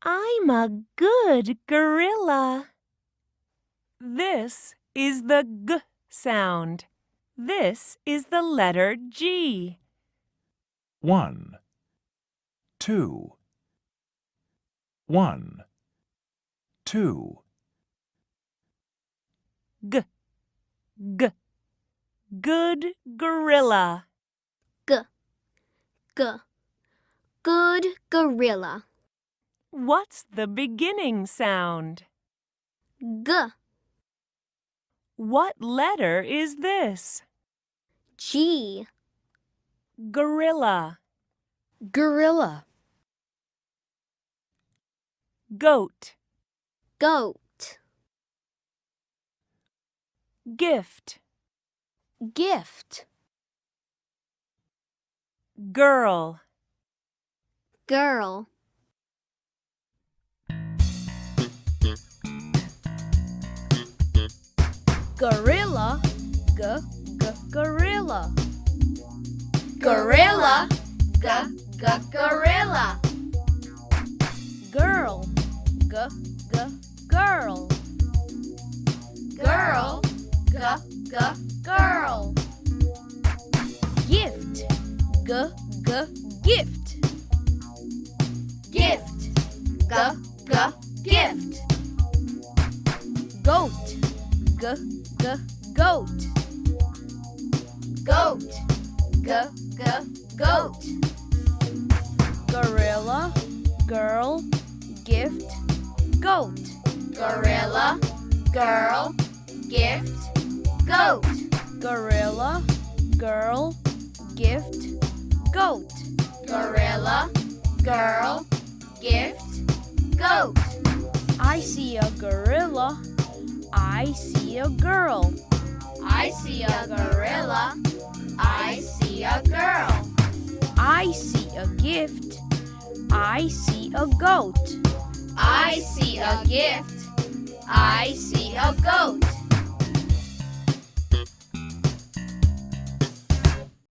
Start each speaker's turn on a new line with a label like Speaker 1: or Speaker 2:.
Speaker 1: I'm a good gorilla. This is the G sound. This is the letter G.
Speaker 2: 1, 2, 1, 2.
Speaker 1: G, G, good gorilla.
Speaker 3: G, G, good gorilla.
Speaker 1: What's the beginning sound?
Speaker 3: G,
Speaker 1: What letter is this?
Speaker 3: G,
Speaker 1: Gorilla.
Speaker 4: Gorilla.
Speaker 1: Goat.
Speaker 3: goat,
Speaker 1: Gift.
Speaker 4: Gift.
Speaker 1: Girl.
Speaker 3: girl,
Speaker 4: Gorilla. Gorilla.
Speaker 3: gorilla, gorilla,
Speaker 4: Girl. Girl.
Speaker 3: girl, girl,
Speaker 4: Gift. Gift.
Speaker 3: gift, gift,
Speaker 4: Goat. Goat.
Speaker 3: goat, goat,
Speaker 4: Gorilla. Girl. Gift. Goat.
Speaker 3: gorilla, girl, gift, goat,
Speaker 4: Gorilla. Girl. Gift. Goat.
Speaker 3: gorilla, girl, gift, goat.
Speaker 4: I see a gorilla. I see a girl.
Speaker 3: I see a gorilla, I see a girl.
Speaker 4: I see a gift. I see a goat.
Speaker 3: I see a gift, I see a goat.